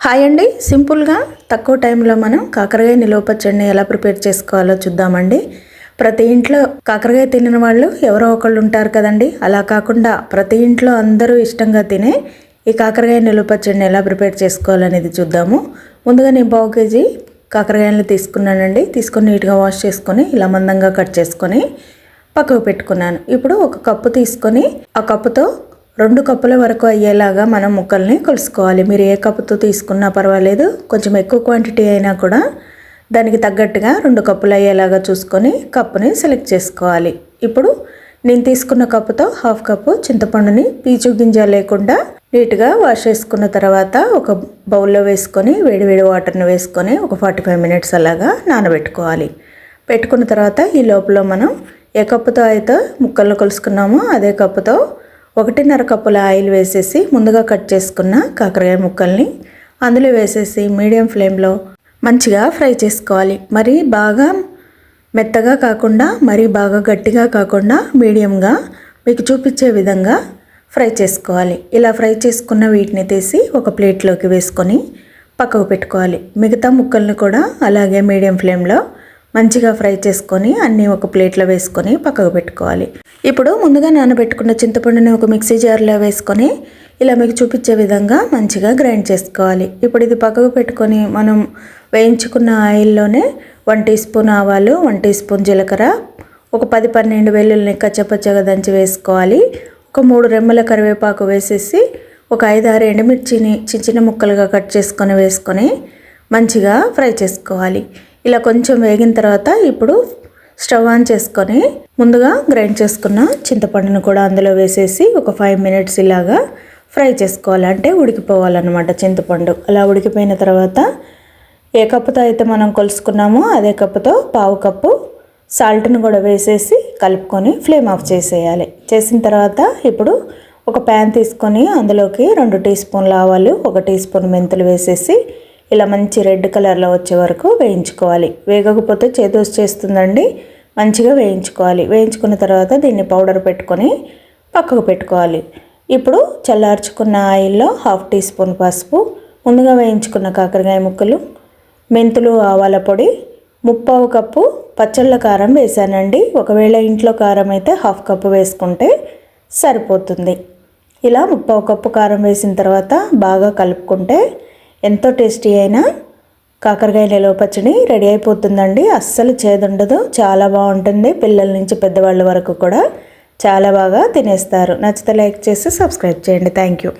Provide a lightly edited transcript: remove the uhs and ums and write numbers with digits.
Hi అండి, సింపుల్గా తక్కువ టైంలో మనం కాకరకాయ నిలువ పచ్చడిని ఎలా ప్రిపేర్ చేసుకోవాలో చూద్దామండి. ప్రతి ఇంట్లో కాకరకాయ తినని వాళ్ళు ఎవరో ఒకళ్ళు ఉంటారు కదండి. అలా కాకుండా ప్రతి ఇంట్లో అందరూ ఇష్టంగా తినే ఈ కాకరకాయ నిలువ పచ్చడిని ఎలా ప్రిపేర్ చేసుకోవాలనేది చూద్దాము. ముందుగా నేను 1/2 కేజీ కాకరకాయలు తీసుకున్నానండి. తీసుకొని నీట్గా వాష్ చేసుకొని ఇలా మందంగా కట్ చేసుకొని పక్కకు పెట్టుకున్నాను. ఇప్పుడు ఒక కప్పు తీసుకొని ఆ కప్పుతో 2 కప్పుల వరకు అయ్యేలాగా మనం ముక్కల్ని కొలుసుకోవాలి. మీరు ఏ కప్పుతో తీసుకున్నా పర్వాలేదు, కొంచెం ఎక్కువ క్వాంటిటీ అయినా కూడా దానికి తగ్గట్టుగా 2 కప్పులు అయ్యేలాగా చూసుకొని కప్పుని సెలెక్ట్ చేసుకోవాలి. ఇప్పుడు నేను తీసుకున్న కప్పుతో 1/2 కప్పు చింతపండుని పీచు గింజ లేకుండా నీట్గా వాష్ చేసుకున్న తర్వాత ఒక బౌల్లో వేసుకొని వేడివేడి వాటర్ని వేసుకొని ఒక 45 మినిట్స్ అలాగా నానబెట్టుకోవాలి. పెట్టుకున్న తర్వాత ఈ లోపల మనం ఏ కప్పుతో అయితే ముక్కలను కొలుసుకున్నామో అదే కప్పుతో 1.5 కప్పుల ఆయిల్ వేసేసి ముందుగా కట్ చేసుకున్న కాకరకాయ ముక్కల్ని అందులో వేసేసి మీడియం ఫ్లేమ్లో మంచిగా ఫ్రై చేసుకోవాలి. మరీ బాగా మెత్తగా కాకుండా మరీ బాగా గట్టిగా కాకుండా మీడియంగా మీకు చూపించే విధంగా ఫ్రై చేసుకోవాలి. ఇలా ఫ్రై చేసుకున్న వీటిని తీసి ఒక ప్లేట్లోకి వేసుకొని పక్కకు పెట్టుకోవాలి. మిగతా ముక్కల్ని కూడా అలాగే మీడియం ఫ్లేమ్లో మంచిగా ఫ్రై చేసుకొని అన్నీ ఒక ప్లేట్లో వేసుకొని పక్కకు పెట్టుకోవాలి. ఇప్పుడు ముందుగా నానబెట్టుకున్న చింతపండుని ఒక మిక్సీ జార్లో వేసుకొని ఇలా మీకు చూపించే విధంగా మంచిగా గ్రైండ్ చేసుకోవాలి. ఇప్పుడు ఇది పక్కకు పెట్టుకొని మనం వేయించుకున్న ఆయిల్లోనే 1 టీ స్పూన్ ఆవాలు, 1 టీ స్పూన్ జీలకర్ర, ఒక 10-12 వెల్లుల్లిని కచ్చపచ్చగా దంచి వేసుకోవాలి. ఒక 3 రెమ్మల కరివేపాకు వేసేసి ఒక 5-6 ఎండుమిర్చిని చిన్న ముక్కలుగా కట్ చేసుకొని వేసుకొని మంచిగా ఫ్రై చేసుకోవాలి. ఇలా కొంచెం వేగిన తర్వాత ఇప్పుడు స్టవ్ ఆన్ చేసుకొని ముందుగా గ్రైండ్ చేసుకున్న చింతపండును కూడా అందులో వేసేసి ఒక 5 మినిట్స్ ఇలాగా ఫ్రై చేసుకోవాలి. అంటే ఉడికిపోవాలన్నమాట చింతపండు. అలా ఉడికిపోయిన తర్వాత ఏ కప్పుతో అయితే మనం కొలుసుకున్నామో అదే కప్పుతో 1/2 కప్పు సాల్ట్ను కూడా వేసేసి కలుపుకొని ఫ్లేమ్ ఆఫ్ చేసేయాలి. చేసిన తర్వాత ఇప్పుడు ఒక ప్యాన్ తీసుకొని అందులోకి 2 టీ స్పూన్ల ఆవాలు, 1 టీ స్పూన్ మెంతులు వేసేసి ఇలా మంచి రెడ్ కలర్లో వచ్చే వరకు వేయించుకోవాలి. వేగకపోతే చేదోసి చేస్తుందండి. మంచిగా వేయించుకోవాలి. వేయించుకున్న తర్వాత దీన్ని పౌడర్ పెట్టుకొని పక్కకు పెట్టుకోవాలి. ఇప్పుడు చల్లార్చుకున్న ఆయిల్లో 1/2 టీ స్పూన్ పసుపు, ముందుగా వేయించుకున్న కాకరకాయ ముక్కలు, మెంతులు, ఆవాల పొడి, 1/2 కప్పు పచ్చళ్ళ కారం వేసానండి. ఒకవేళ ఇంట్లో కారం అయితే 1/2 కప్పు వేసుకుంటే సరిపోతుంది. ఇలా 1/2 కప్పు కారం వేసిన తర్వాత బాగా కలుపుకుంటే ఎంతో టేస్టీ అయిన కాకరకాయ నిలువ పచ్చడి రెడీ అయిపోతుందండి. అస్సలు చేదుండదు, చాలా బాగుంటుంది. పిల్లల నుంచి పెద్దవాళ్ళ వరకు కూడా చాలా బాగా తినేస్తారు. నచ్చితే లైక్ చేసి సబ్స్క్రైబ్ చేయండి. Thank you.